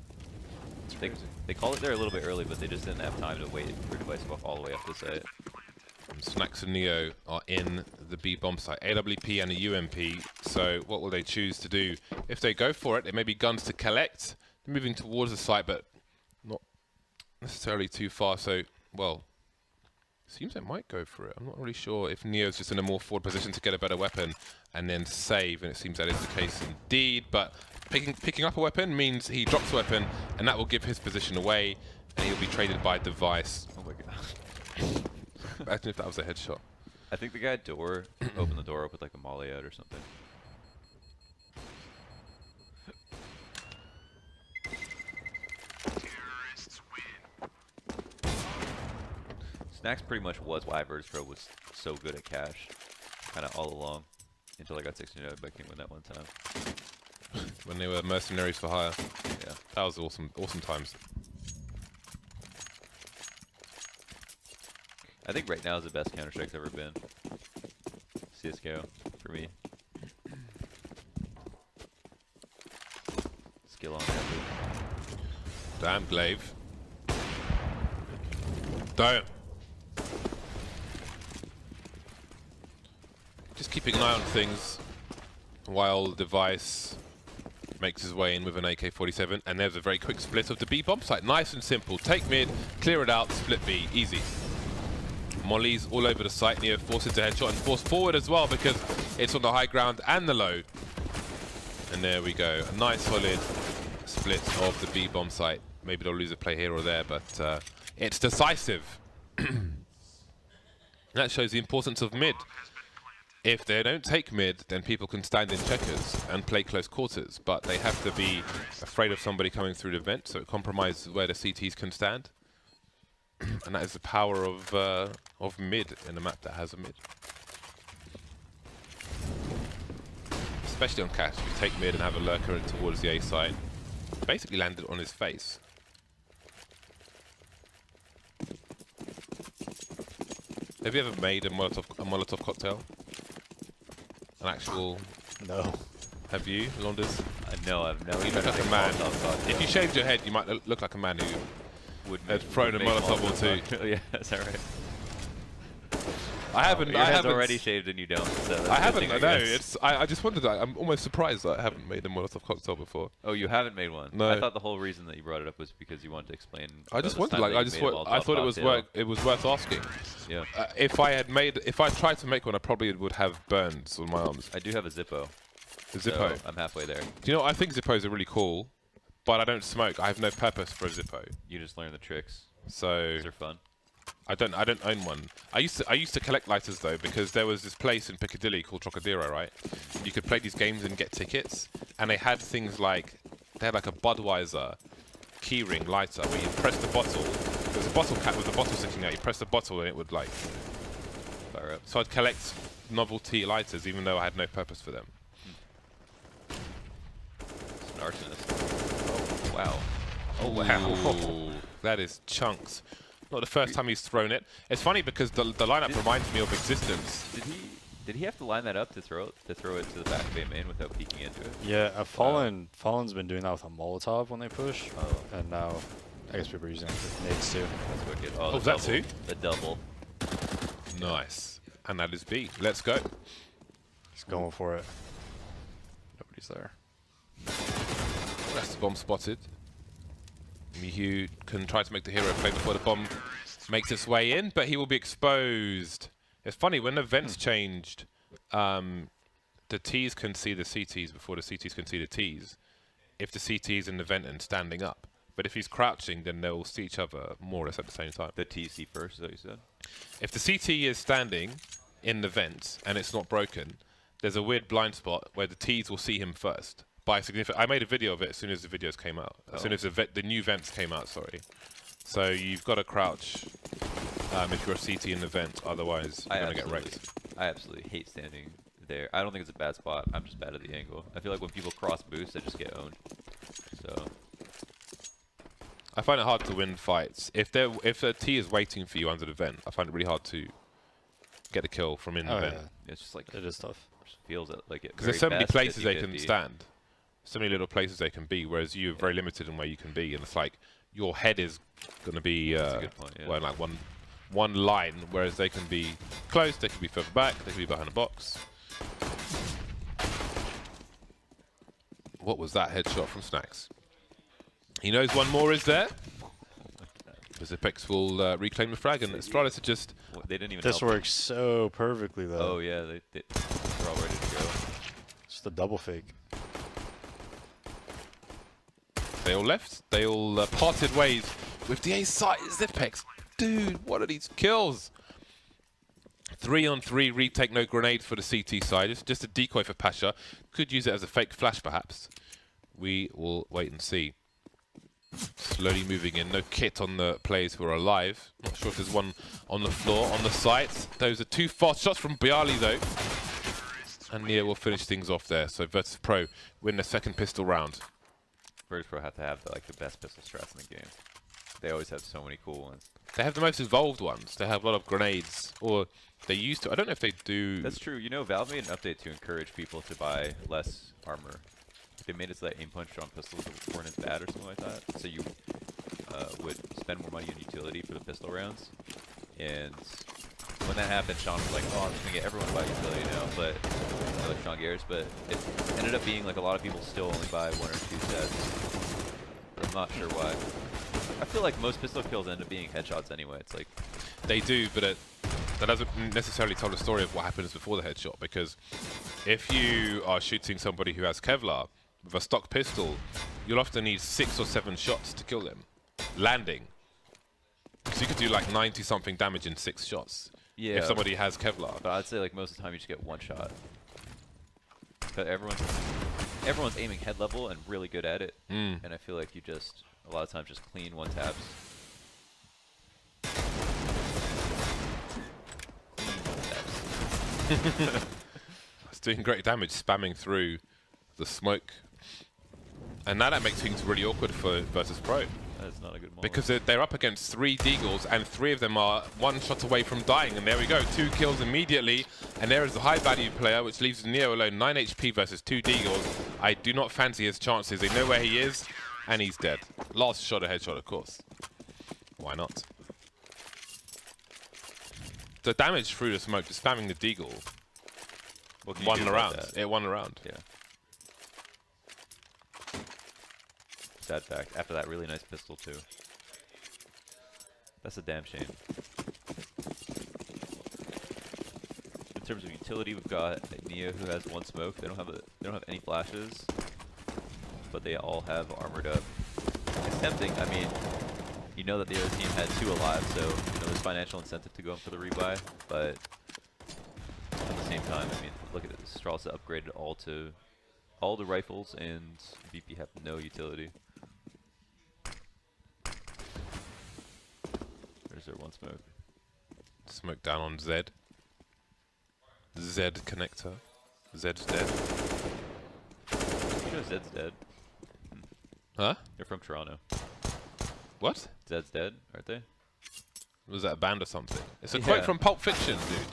Speaker 2: They called it there a little bit early, but they just didn't have time to wait for Device to walk all the way up to site.
Speaker 1: Snacks and Neo are in the B bomb site, AWP and a UMP. So what will they choose to do? If they go for it, it may be guns to collect. They're moving towards the site, but not necessarily too far. So, well, seems they might go for it. I'm not really sure if Neo's just in a more forward position to get a better weapon and then save, and it seems that is the case indeed. But picking up a weapon means he drops a weapon, and that will give his position away, and he'll be traded by Device.
Speaker 2: Oh my god.
Speaker 1: Imagine if that was a headshot.
Speaker 2: I think the guy at door opened the door up with like a molly out or something. Snacks pretty much was why Vertipro was so good at cash, kind of all along, until I got 16-0 by King with that one time.
Speaker 1: When they were mercenaries for hire.
Speaker 2: Yeah.
Speaker 1: That was awesome times.
Speaker 2: I think right now is the best Counter-Strike's ever been. CSGO, for me. Skill on every.
Speaker 1: Damn, Glaive. Don't. Just keeping an eye on things while Device makes his way in with an AK-47, and there's a very quick split of the B bomb site. Nice and simple. Take mid, clear it out, split B. Easy. Molly's all over the site. Neo forces a headshot and force forward as well because it's on the high ground and the low. And there we go. A nice solid split of the B bomb site. Maybe they'll lose a play here or there, but it's decisive. That shows the importance of mid. If they don't take mid, then people can stand in checkers and play close quarters, but they have to be afraid of somebody coming through the vent, so it compromises where the CTs can stand. And that is the power of mid in a map that has a mid. Especially on Cash, if you take mid and have a lurker towards the A side. Basically landed on his face. Have you ever made a Molotov cocktail? An actual...
Speaker 3: No.
Speaker 1: Have you, Londis?
Speaker 2: No, I've never.
Speaker 1: You look like a man. If you shaved your head, you might look like a man who had thrown a Molotov or two.
Speaker 2: Yeah, is that right?
Speaker 1: I haven't.
Speaker 2: Your
Speaker 1: I
Speaker 2: head's
Speaker 1: haven't
Speaker 2: already shaved and you don't. So that's
Speaker 1: I
Speaker 2: a good
Speaker 1: haven't.
Speaker 2: thing,
Speaker 1: No,
Speaker 2: guess.
Speaker 1: it's. I just wondered. I'm almost surprised that I haven't made a Molotov cocktail before.
Speaker 2: Oh, you haven't made one?
Speaker 1: No.
Speaker 2: I thought the whole reason that you brought it up was because you wanted to explain.
Speaker 1: I just
Speaker 2: about this
Speaker 1: wondered.
Speaker 2: time
Speaker 1: Like,
Speaker 2: that you made a
Speaker 1: I
Speaker 2: Molotov
Speaker 1: thought it was
Speaker 2: cocktail.
Speaker 1: It was worth asking.
Speaker 2: Yeah.
Speaker 1: If I tried to make one, I probably would have burns on my arms.
Speaker 2: I do have a Zippo.
Speaker 1: The Zippo.
Speaker 2: So I'm halfway there.
Speaker 1: Do you know what? I think Zippos are really cool, but I don't smoke. I have no purpose for a Zippo.
Speaker 2: You just learn the tricks.
Speaker 1: So
Speaker 2: These are fun.
Speaker 1: I don't own one. I used to collect lighters though, because there was this place in Piccadilly called Trocadero, right? You could play these games and get tickets, and they had things like a Budweiser keyring lighter where you press the bottle. There's a bottle cap with a bottle sticking out. You press the bottle and it would like
Speaker 2: Fire up.
Speaker 1: So I'd collect novelty lighters even though I had no purpose for them.
Speaker 2: It's an arsonist. Oh wow. Oh wow.
Speaker 1: Ooh, that is chunks. Not the first time he's thrown it. It's funny because the lineup reminds me of Existence.
Speaker 2: Did he have to line that up to throw it to the back of A main without peeking into it?
Speaker 3: Yeah, Fallen's been doing that with a Molotov when they push, and now I guess people are using it with nades too.
Speaker 2: That's wicked.
Speaker 1: Oh,
Speaker 2: the
Speaker 1: was that
Speaker 2: double.
Speaker 1: too?
Speaker 2: The double.
Speaker 1: Nice. And that is B. Let's go.
Speaker 3: He's going for it. Nobody's there.
Speaker 1: That's the bomb spotted. Mihu can try to make the hero play before the bomb makes its way in, but he will be exposed. It's funny, when the vents changed, the Ts can see the CTs before the CTs can see the Ts. If the CT is in the vent and standing up. But if he's crouching, then they'll see each other more or less at the same time.
Speaker 2: The TC first, is that what you said?
Speaker 1: If the CT is standing in the vent and it's not broken, there's a weird blind spot where the Ts will see him first. By significant, I made a video of it as soon as the videos came out. As soon as the new vents came out, sorry. So you've got to crouch if you're a CT in the vent, otherwise you're going to get wrecked.
Speaker 2: I absolutely hate standing there. I don't think it's a bad spot. I'm just bad at the angle. I feel like when people cross boost, I just get owned. So
Speaker 1: I find it hard to win fights. If a T is waiting for you under the vent, I find it really hard to get a kill from in the vent.
Speaker 3: Yeah.
Speaker 2: it's just like
Speaker 3: It is tough.
Speaker 2: just feels like it.
Speaker 1: Because there's so many places they can
Speaker 2: 50-50.
Speaker 1: stand. So many little places they can be, whereas you're very limited in where you can be. And it's like, your head is going to be
Speaker 2: That's a good point, yeah.
Speaker 1: well, like one line, whereas they can be close, they can be further back, they can be behind a box. What was that headshot from Snacks? He knows one more is there. Zipex will reclaim the frag, and Astralis are just...
Speaker 2: They didn't even
Speaker 3: This
Speaker 2: help.
Speaker 3: works so perfectly though.
Speaker 2: Oh yeah, they're all ready to go.
Speaker 3: Just a double fake.
Speaker 1: They all left. They all parted ways with the A side. Zipex. Dude, what are these kills? 3-on-3 retake, no grenade for the CT side. It's just a decoy for Pasha. Could use it as a fake flash, perhaps. We will wait and see. Slowly moving in. No kit on the players who are alive. Not sure if there's one on the floor, on the site. Those are two fast shots from Bialy, though. And Nia will finish things off there. So Virtus Pro win the second pistol round.
Speaker 2: Virtus Pro have to have the best pistol strats in the game. They always have so many cool ones.
Speaker 1: They have the most evolved ones. They have a lot of grenades, or they used to. I don't know if they do.
Speaker 2: That's true. You know, Valve made an update to encourage people to buy less armor. They made it so that aim punch on pistols weren't as bad or something like that. So you, would spend more money on utility for the pistol rounds. And when that happened, Sean was like, "Oh, I'm just gonna get everyone to buy utility now." But like Sean Gears, but it ended up being like a lot of people still only buy 1 or 2 sets. But I'm not sure why. I feel like most pistol kills end up being headshots anyway. It's like
Speaker 1: They do, but that doesn't necessarily tell the story of what happens before the headshot. Because if you are shooting somebody who has Kevlar with a stock pistol, you'll often need 6 or 7 shots to kill them, landing. So you could do like 90-something damage in 6 shots.
Speaker 2: yeah.
Speaker 1: If somebody has Kevlar.
Speaker 2: But I'd say like most of the time you just get 1 shot. But everyone's aiming head level and really good at it. And I feel like you just a lot of times just clean 1 taps.
Speaker 1: It's doing great damage, spamming through the smoke. And now that makes things really awkward for versus Pro.
Speaker 2: That is not a good moment.
Speaker 1: Because they're up against 3 Deagles, and 3 of them are 1 shot away from dying. And there we go, 2 kills immediately. And there is the high-value player, which leaves Neo alone, 9 HP versus 2 Deagles. I do not fancy his chances. They know where he is, and he's dead. Last shot, a headshot, of course. Why not? The damage through the smoke, just spamming the Deagle.
Speaker 2: What can you
Speaker 1: Won
Speaker 2: do
Speaker 1: the
Speaker 2: about
Speaker 1: round.
Speaker 2: that?
Speaker 1: It won the round.
Speaker 2: Yeah. Sad fact. After that really nice pistol too. That's a damn shame. In terms of utility, we've got Neo who has 1 smoke. They don't have any flashes, but they all have armored up. It's tempting. I mean, you know that the other team had 2 alive, so there's financial incentive to go in for the rebuy. But at the same time, I mean, look at this. Astralis upgraded all the rifles, and VP have no utility. There's their 1 smoke.
Speaker 1: Smoke down on Z. Z connector. Z's dead.
Speaker 2: You know Zed's dead.
Speaker 1: Huh?
Speaker 2: They're from Toronto.
Speaker 1: What?
Speaker 2: Zed's dead, aren't they?
Speaker 1: Was that a band or something? It's a
Speaker 2: Yeah.
Speaker 1: quote from Pulp Fiction, dude.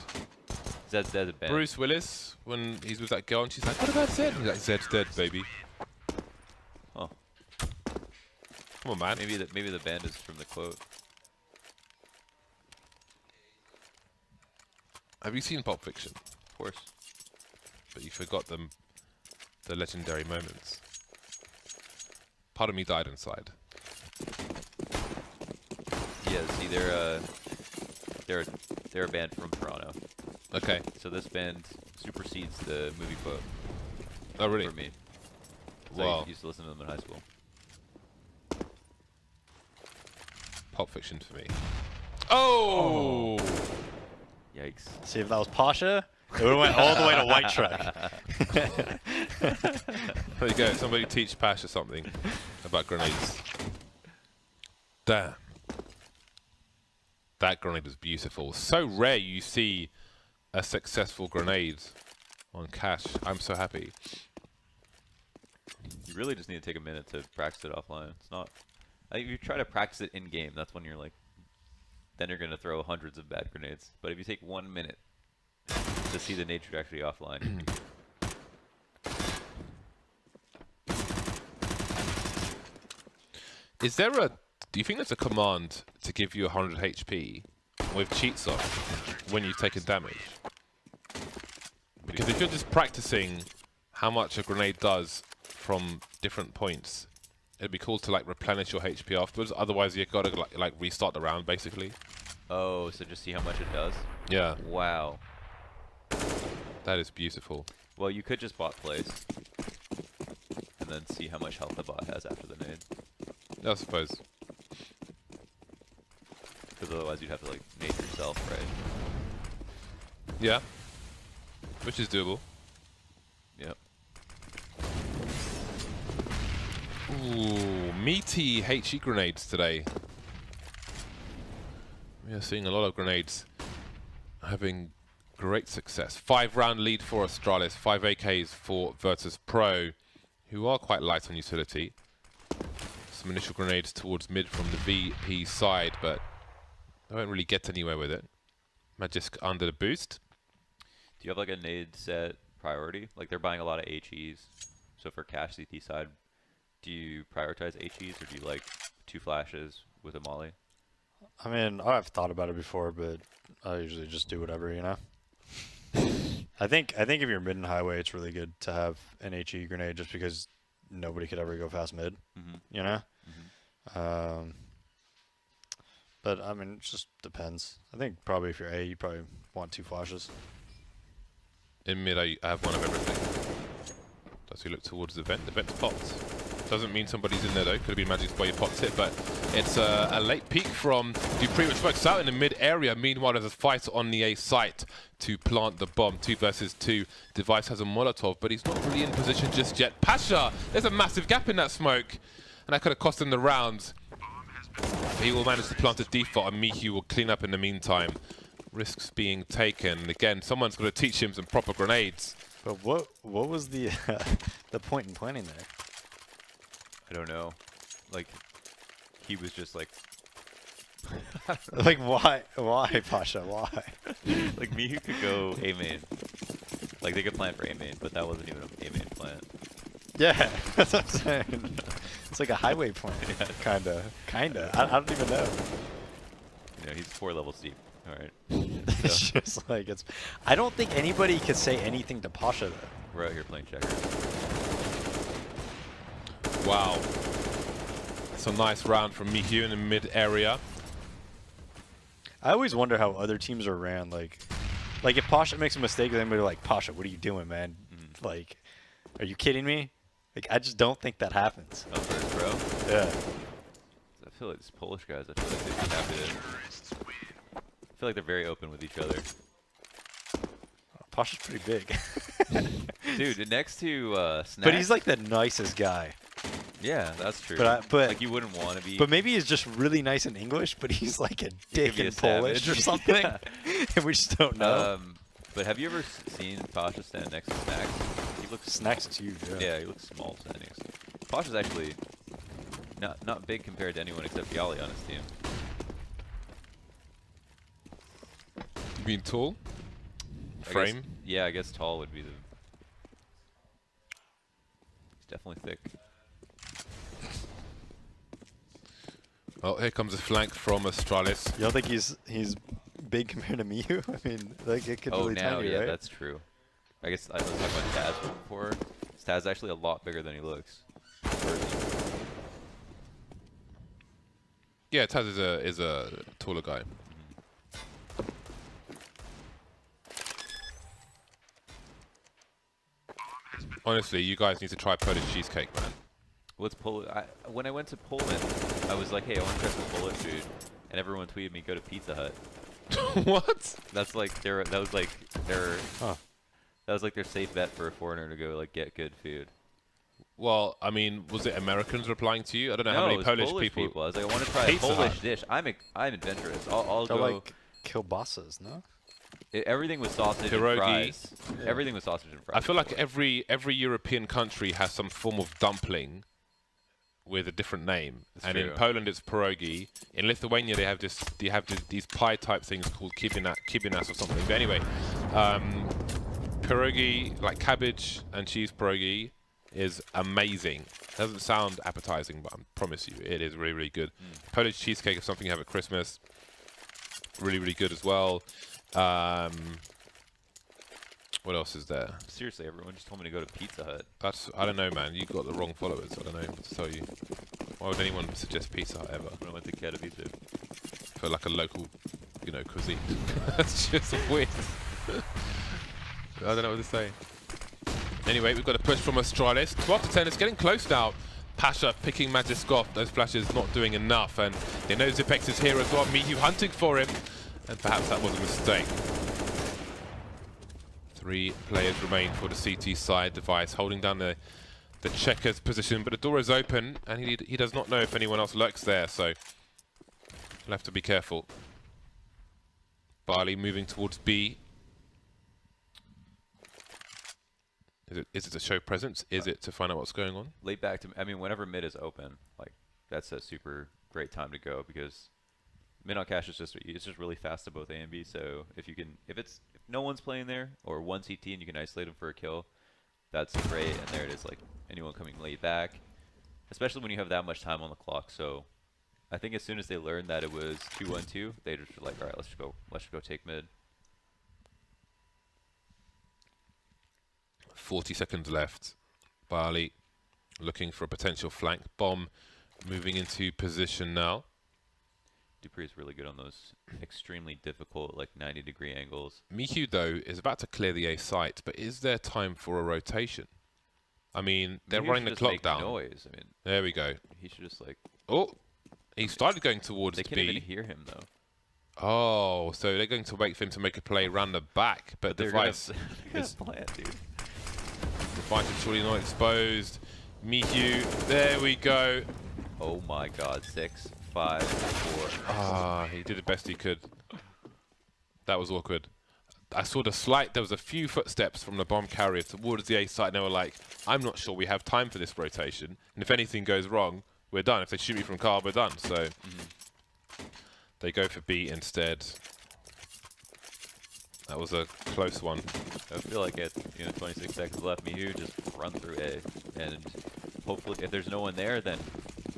Speaker 2: Zed's dead, a band.
Speaker 1: Bruce Willis, when he's with that girl, and she's like, "What about Zed?" And he's like, "Zed's dead, baby."
Speaker 2: Oh,
Speaker 1: Come on, man.
Speaker 2: maybe the band is from the quote.
Speaker 1: Have you seen Pulp Fiction?
Speaker 2: Of course.
Speaker 1: But you forgot the legendary moments. Part of me died inside.
Speaker 2: Yeah, see, they're a band from Toronto.
Speaker 1: Okay.
Speaker 2: So this band supersedes the movie quote
Speaker 1: Oh, really?
Speaker 2: for me. 'Cause
Speaker 1: Wow.
Speaker 2: I used to listen to them in high school.
Speaker 1: Pulp Fiction for me. Oh!
Speaker 2: Yikes.
Speaker 3: See, if that was Pasha, it would have went all the way to White Truck.
Speaker 1: There you go. Somebody teach Pasha something about grenades. Damn. That grenade was beautiful. So rare you see a successful grenade on Cash. I'm so happy.
Speaker 2: You really just need to take a minute to practice it offline. It's not. If you try to practice it in game, that's when you're like, then you're gonna throw hundreds of bad grenades. But if you take 1 minute to see the nade trajectory offline,
Speaker 1: Is there a... Do you think there's a command to give you 100 HP with cheats on when you've taken damage? Because if you're just practicing how much a grenade does from different points, it'd be cool to like replenish your HP afterwards. Otherwise, you gotta like restart the round basically.
Speaker 2: oh, so just see how much it does.
Speaker 1: Yeah,
Speaker 2: Wow.
Speaker 1: that is beautiful.
Speaker 2: Well, you could just bot place and then see how much health the bot has after the nade.
Speaker 1: I suppose.
Speaker 2: Because otherwise you'd have to like nade yourself, right?
Speaker 1: Yeah, which is doable.
Speaker 2: Yep.
Speaker 1: Ooh, meaty HE grenades today. We are seeing a lot of grenades having great success. 5-round lead for Astralis, 5 AKs for Virtus Pro, who are quite light on utility. Some initial grenades towards mid from the VP side, but they won't really get anywhere with it. Magisk under the boost.
Speaker 2: Do you have like a nade set priority? Like they're buying a lot of HEs. So for cash CT side, do you prioritize HEs or do you like 2 flashes, with a molly?
Speaker 3: I mean, I've thought about it before, but I usually just do whatever, you know. I think if you're mid and highway, it's really good to have an HE grenade just because nobody could ever go fast mid, you know. But I mean, it just depends. I think probably if you're A, you probably want 2 flashes.
Speaker 1: In mid, I have one of everything. Does he look towards the vent? The vent's popped. Doesn't mean somebody's in there though. Could have been Magic's where he popped it, but it's a late peek from Dupree, which works out in the mid area. Meanwhile, there's a fight on the A site to plant the bomb. 2 versus 2. Device has a Molotov, but he's not really in position just yet. Pasha, there's a massive gap in that smoke, and that could have cost him the round. He will manage to plant a default, and Mihu will clean up in the meantime. Risks being taken. And again, someone's got to teach him some proper grenades.
Speaker 3: But what was the the point in planning there?
Speaker 2: I don't know. Like, he was just like,
Speaker 3: Like why Pasha? Why?
Speaker 2: like Mihu could go A main. Like they could plant for A main, but that wasn't even an A main plant.
Speaker 3: Yeah, that's what I'm saying. It's like a highway plan, kinda. I don't even know.
Speaker 2: You know, he's 4 levels deep. All right.
Speaker 3: It's just like it's. I don't think anybody could say anything to Pasha though.
Speaker 2: We're out here playing checkers.
Speaker 1: Wow. It's a nice round from Mihu in the mid area.
Speaker 3: I always wonder how other teams are ran. Like if Pasha makes a mistake, then they're like, Pasha, what are you doing, man? Like, are you kidding me? Like, I just don't think that happens.
Speaker 2: Oh, first, bro.
Speaker 3: Yeah.
Speaker 2: I feel like these Polish guys, I feel like they'd be happy to. I feel like they're very open with each other.
Speaker 3: Pasha's pretty big.
Speaker 2: Dude, next to Snack.
Speaker 3: But he's like the nicest guy.
Speaker 2: Yeah, that's true.
Speaker 3: But
Speaker 2: like you wouldn't want to be.
Speaker 3: But maybe he's just really nice in English, but he's like a dick
Speaker 2: be
Speaker 3: in
Speaker 2: a
Speaker 3: Polish
Speaker 2: savage.
Speaker 3: or something.
Speaker 2: Yeah.
Speaker 3: And we just don't know.
Speaker 2: But have you ever seen Pasha stand next to Snacks? He looks
Speaker 3: Snacks
Speaker 2: small.
Speaker 3: is huge, yeah.
Speaker 2: Yeah, he looks small standing. Pasha's actually not big compared to anyone except Yali on his team.
Speaker 1: You mean tall? Frame?
Speaker 2: Yeah, I guess tall would be the. He's definitely thick.
Speaker 1: Oh, here comes a flank from Astralis.
Speaker 3: You don't think he's big compared to Miyu? I mean, like it could really
Speaker 2: now,
Speaker 3: tiny,
Speaker 2: yeah,
Speaker 3: right?
Speaker 2: that's true. I guess I was talking about Taz before. Taz is actually a lot bigger than he looks.
Speaker 1: Yeah, Taz is a taller guy. Honestly, you guys need to try Polish cheesecake, man.
Speaker 2: What's Polish? When I went to Poland, I was like, hey, I want to try some Polish food, and everyone tweeted me, go to Pizza Hut.
Speaker 1: What?
Speaker 2: That's like that was like their safe bet for a foreigner to go like get good food.
Speaker 1: Well, I mean, was it Americans replying to you? I don't know how
Speaker 2: No,
Speaker 1: many
Speaker 2: it was
Speaker 1: Polish people.
Speaker 2: I was like, I want to try a
Speaker 1: Pizza
Speaker 2: Polish
Speaker 1: Hut.
Speaker 2: dish. I'm adventurous. I'll
Speaker 3: They're
Speaker 2: go.
Speaker 3: like kielbasas, no?
Speaker 2: Everything was sausage
Speaker 1: Pierogi.
Speaker 2: and fries. Yeah. Everything was sausage and fries.
Speaker 1: I feel like every European country has some form of dumpling with a different name.
Speaker 2: That's
Speaker 1: and in
Speaker 2: true.
Speaker 1: Poland it's pierogi. In Lithuania they have these pie type things called kibinas or something. But anyway, pierogi, like cabbage and cheese pierogi, is amazing. Doesn't sound appetizing, but I promise you it is really, really good. Polish cheesecake is something you have at Christmas. Really, really good as well. What else is there?
Speaker 2: Seriously, everyone just told me to go to Pizza Hut.
Speaker 1: I don't know, man. You've got the wrong followers. I don't know what to tell you. Why would anyone suggest Pizza Hut ever?
Speaker 2: When I went to Katowice.
Speaker 1: For like a local, cuisine. That's just weird. I don't know what to say. Anyway, we've got a push from Astralis. 12 to 10. It's getting close now. Pasha picking Magisk off. Those flashes not doing enough. And they know Zipex is here as well. Miyu hunting for him. And perhaps that was a mistake. 3 players remain for the CT side. Device holding down the checker's position. But the door is open. And he does not know if anyone else lurks there. So he'll have to be careful. Barley moving towards B. Is it to show presence? Is it to find out what's going on?
Speaker 2: Late back to, I mean, whenever mid is open, like that's a super great time to go because mid on cash is it's just really fast to both A and B. So if no one's playing there or one CT and you can isolate them for a kill, that's great. And there it is, like anyone coming late back, especially when you have that much time on the clock. So I think as soon as they learned that it was 2-1-2, they just were like, all right, let's just go take mid.
Speaker 1: 40 seconds left. Bali looking for a potential flank. Bomb moving into position now.
Speaker 2: Dupree is really good on those extremely difficult, like 90-degree angles.
Speaker 1: Mihu, though, is about to clear the A site, but is there time for a rotation? I mean, they're
Speaker 2: Maybe
Speaker 1: running the
Speaker 2: just
Speaker 1: clock
Speaker 2: make
Speaker 1: down.
Speaker 2: Noise. I mean,
Speaker 1: There we go.
Speaker 2: he should just like.
Speaker 1: Oh, he started going towards
Speaker 2: They can't even
Speaker 1: B.
Speaker 2: hear him though.
Speaker 1: Oh, so they're going to wait for him to make a play round the back, but
Speaker 2: they're
Speaker 1: Device
Speaker 2: gonna
Speaker 1: is
Speaker 2: plant, dude.
Speaker 1: Device is surely not exposed. Mihu, there we go.
Speaker 2: Oh my God, 6, 5, 4.
Speaker 1: Ah, he did the best he could. That was awkward. I saw there was a few footsteps from the bomb carrier towards the A site, and they were like, I'm not sure we have time for this rotation. And if anything goes wrong, we're done. If they shoot me from car, we're done. So they go for B instead. That was a close one.
Speaker 2: I feel like at 26 seconds left, Mihu just run through A, and hopefully, if there's no one there, then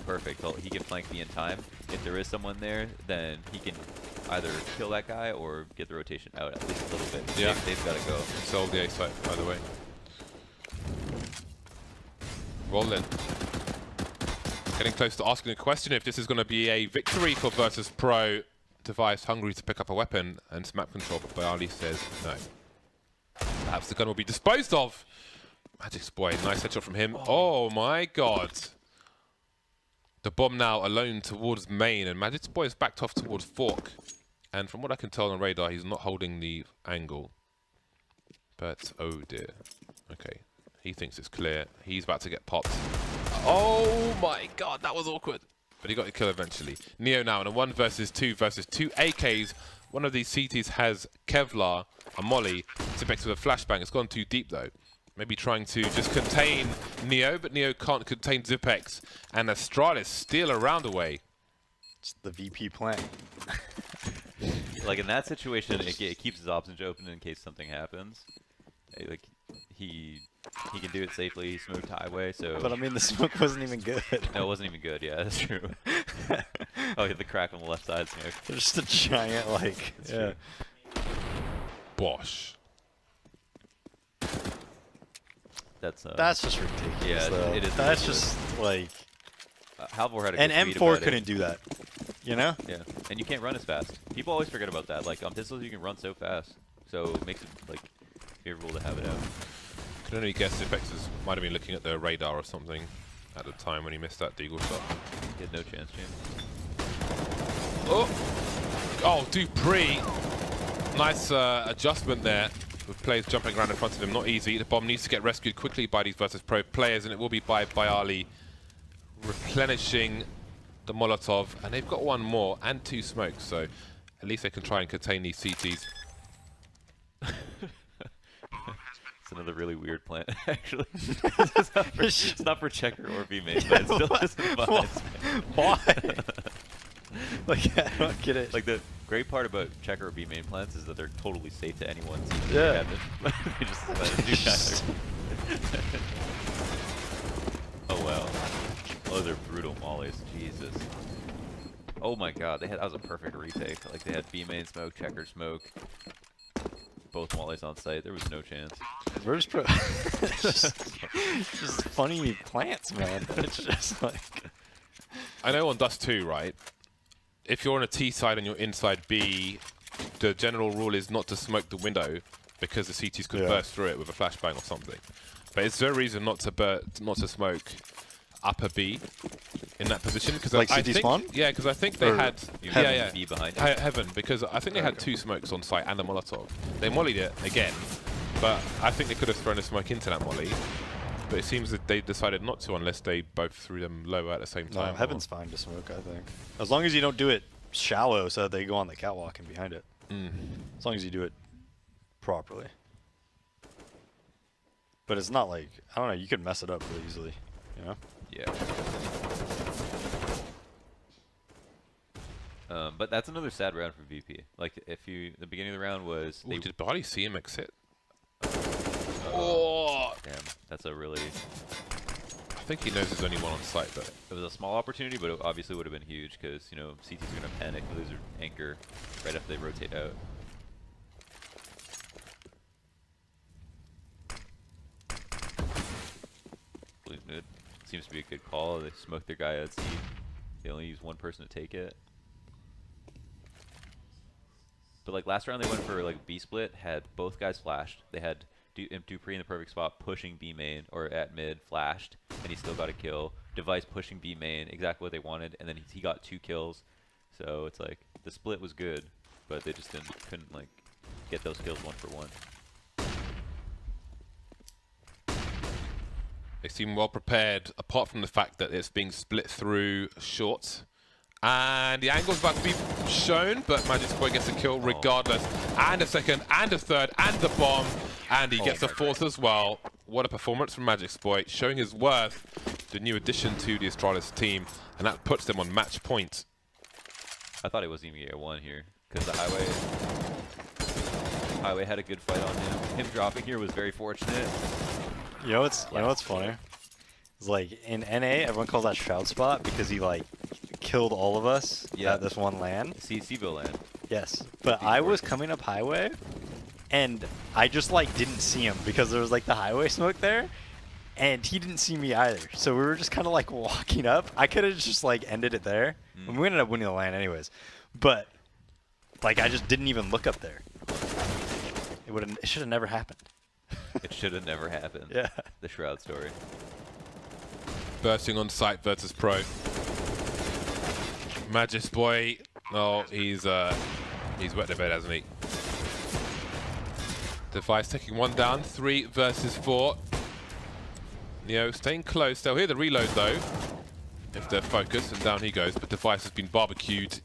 Speaker 2: perfect. He can flank me in time. If there is someone there, then he can either kill that guy or get the rotation out at least a little bit.
Speaker 1: Yeah.
Speaker 2: They've got to go.
Speaker 1: Sold the A site, by the way. Rollin. Getting close to asking a question if this is going to be a victory for Virtus Pro. Device hungry to pick up a weapon and map control, but Bayali says no. Perhaps the gun will be disposed of. Magic's boy, nice headshot from him. Oh my God. The bomb now alone towards main, and Magic's boy is backed off towards Fork. And from what I can tell on radar, he's not holding the angle. But oh dear. Okay, he thinks it's clear. He's about to get popped. Oh my God, that was awkward. But he got a kill eventually. Neo now in a 1 versus 2 versus 2 AKs. One of these CTs has Kevlar, a molly, Tipex with a flashbang. It's gone too deep though. Maybe trying to just contain Neo, but Neo can't contain Zipex. And Astralis steal a round away.
Speaker 3: It's the VP plant.
Speaker 2: Like in that situation, it keeps his options open in case something happens. Like he can do it safely. He smoked highway, so.
Speaker 3: But I mean, the smoke wasn't even good.
Speaker 2: No, it wasn't even good. Yeah, that's true. Oh, he had the crack on the left side smoke.
Speaker 3: Just a giant, like, yeah.
Speaker 1: Bosh.
Speaker 2: That's
Speaker 3: just ridiculous.
Speaker 2: Yeah,
Speaker 3: though.
Speaker 2: it is.
Speaker 3: That's
Speaker 2: ridiculous.
Speaker 3: just like.
Speaker 2: Halvor had a
Speaker 3: And
Speaker 2: good tweet
Speaker 3: M4
Speaker 2: about
Speaker 3: couldn't
Speaker 2: it.
Speaker 3: do that. You know?
Speaker 2: Yeah, and you can't run as fast. People always forget about that. Like on pistols, you can run so fast, so it makes it like favorable to have it out.
Speaker 1: Can only guess if X's might have been looking at the radar or something at the time when he missed that deagle shot.
Speaker 2: He had no chance, James.
Speaker 1: Oh, Dupree. Nice adjustment there with players jumping around in front of him. Not easy. The bomb needs to get rescued quickly by these Virtus Pro players, and it will be by Bayali replenishing the Molotov. And they've got one more and 2 smokes, so at least they can try and contain these CTs.
Speaker 2: It's another really weird plant, actually. It's not for checker or B main, but it still doesn't bind.
Speaker 3: Why? Like, I don't get it.
Speaker 2: Like the great part about checker or B main plants is that they're totally safe to anyone.
Speaker 3: Yeah.
Speaker 2: They just let it do either. Oh wow. Oh, they're brutal mollies. Jesus. Oh my God, that was a perfect retake. Like they had B main smoke, checker smoke. Both mollies on site. There was no chance.
Speaker 3: Virtus Pro. just funny plants, man. It's just like.
Speaker 1: I know on Dust 2, right? If you're on a T side and you're inside B, the general rule is not to smoke the window because the CTs could burst through it with a flashbang or something. But it's their reason not to smoke upper B in that position because
Speaker 3: like
Speaker 1: I
Speaker 3: CT
Speaker 1: think,
Speaker 3: spawn?
Speaker 1: Yeah, because I think they had
Speaker 2: B behind it.
Speaker 1: Heaven, because I think they had 2 smokes on site and a Molotov. They mollied it again, but I think they could have thrown a smoke into that molly. But it seems that they decided not to unless they both threw them lower at the same time.
Speaker 3: No, Heaven's fine to smoke, I think. As long as you don't do it shallow so that they go on the catwalk and behind it. As long as you do it properly. But it's not like, I don't know, you could mess it up really easily, you know?
Speaker 2: Yeah. But that's another sad round for VP. Like, the beginning of the round was...
Speaker 1: Ooh, did Body see him exit?
Speaker 2: Oh! Damn, that's a really...
Speaker 1: I think he knows there's only one on site, but
Speaker 2: It was a small opportunity, but it obviously would have been huge because, you know, CT's going to panic and lose their anchor right after they rotate out. It seems to be a good call. They smoked their guy at C. They only used one person to take it. But like last round they went for like B split, had both guys flashed. They had Dupree in the perfect spot pushing B main or at mid, flashed, and he still got a kill. Device pushing B main, exactly what they wanted, and then he got 2 kills. So it's like the split was good, but they just couldn't like get those kills 1 for 1.
Speaker 1: they seem well prepared, apart from the fact that it's being split through short. And the angle's about to be shown, but Magic Boy gets a kill regardless. And a second, and a third, and the bomb. And he gets a fourth as well. What a performance from Magic Boy, showing his worth, the new addition to the Astralis team. And that puts them on match point.
Speaker 2: I thought he wasn't even going to get 1 here, because the Highway had a good fight on him. Him dropping here was very fortunate.
Speaker 3: You know what's funny? It's like in NA, everyone calls that Shroud Spot because he like killed all of us at this one LAN.
Speaker 2: C-Bill land.
Speaker 3: Yes, but I was coming up Highway, and I just like didn't see him because there was like the Highway smoke there, and he didn't see me either. So we were just kind of like walking up. I could have just like ended it there. And we ended up winning the LAN anyways, but like I just didn't even look up there. It should have never happened.
Speaker 2: It should have never happened.
Speaker 3: Yeah.
Speaker 2: The Shroud story.
Speaker 1: Bursting on site versus Pro. Magis Boy, oh, he's wet the bed, hasn't he? Device taking 1 down, 3 versus 4. Neo staying close. They'll hear the reload though, if they're focused, and down he goes. But Device has been barbecued.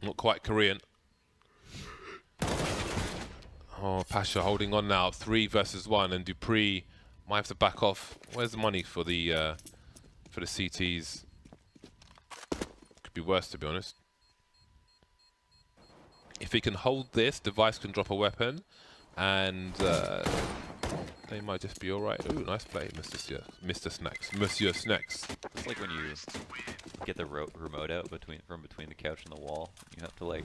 Speaker 1: Not quite Korean. Oh, Pasha holding on now, 3 versus 1, and Dupree might have to back off. Where's the money for the CTs? Could be worse, to be honest. If he can hold this, Device can drop a weapon, and they might just be all right. Ooh, nice play, Mr. Snacks, Monsieur Snacks.
Speaker 2: It's like when you get the remote out from between the couch and the wall. You have to like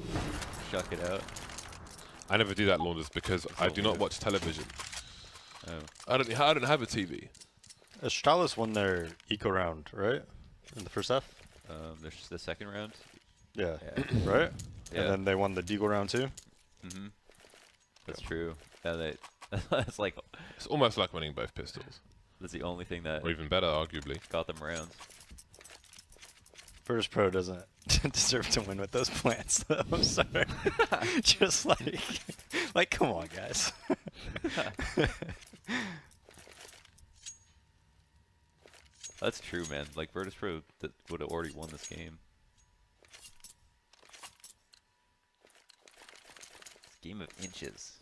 Speaker 2: shuck it out.
Speaker 1: I never do that, Launders, because I do not watch television.
Speaker 2: Oh.
Speaker 1: I don't have a TV.
Speaker 3: Astralis won their eco round, right? In the first half?
Speaker 2: There's the second round.
Speaker 3: Yeah. Right?
Speaker 2: Yeah.
Speaker 3: And then they won the Deagle round too?
Speaker 2: Mm-hmm. That's true. And that's like...
Speaker 1: It's almost like winning both pistols.
Speaker 2: That's the only thing that...
Speaker 1: Or even better, arguably.
Speaker 2: Got them rounds.
Speaker 3: Virtus Pro doesn't deserve to win with those plants, though. I'm sorry. Just like, come on, guys.
Speaker 2: That's true, man. Like, Virtus Pro would have already won this game. It's a game of inches.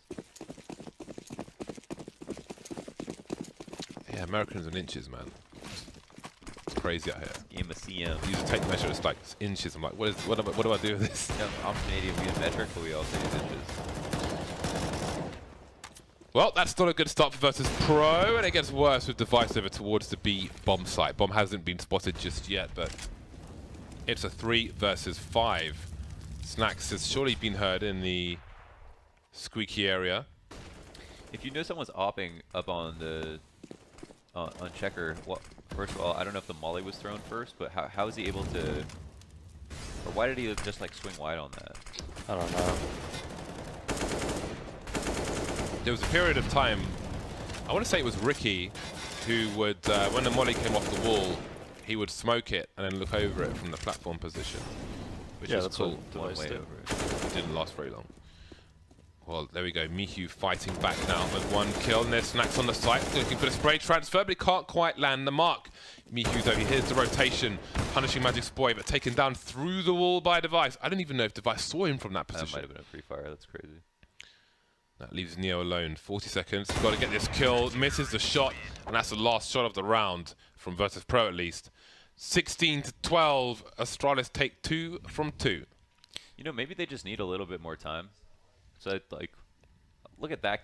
Speaker 1: Yeah, Americans and inches, man. It's crazy out here.
Speaker 2: Game of CM.
Speaker 1: You just take measure, it's like inches. I'm like, what do I do with this?
Speaker 2: Yeah, I'm Canadian, we use metric, but we also use inches.
Speaker 1: Well, that's not a good start for Virtus Pro, and it gets worse with Device over towards the B bomb site. Bomb hasn't been spotted just yet, but it's a 3 versus 5. Snacks has surely been heard in the squeaky area.
Speaker 2: If you know someone's opping up on the on checker, well, first of all, I don't know if the molly was thrown first, but how is he able to, or why did he just like swing wide on that?
Speaker 3: I don't know.
Speaker 1: There was a period of time, I want to say it was Ricky, who would, when the molly came off the wall, he would smoke it and then look over it from the platform position, which is
Speaker 3: that's
Speaker 1: cool.
Speaker 3: what Device did.
Speaker 1: It didn't last very long. Well, there we go. Mihu fighting back now with 1 kill, and there's Snacks on the site looking for the spray transfer, but he can't quite land the mark. Mihu's over. Here's the rotation, punishing Magic's boy, but taken down through the wall by Device. I don't even know if Device saw him from that position.
Speaker 2: That might have been a free fire. That's crazy.
Speaker 1: That leaves Neo alone. 40 seconds. Got to get this kill. Misses the shot, and that's the last shot of the round from Virtus Pro, at least. 16-12. Astralis take 2 from 2.
Speaker 2: You know, maybe they just need a little bit more time. So, like, look at that game.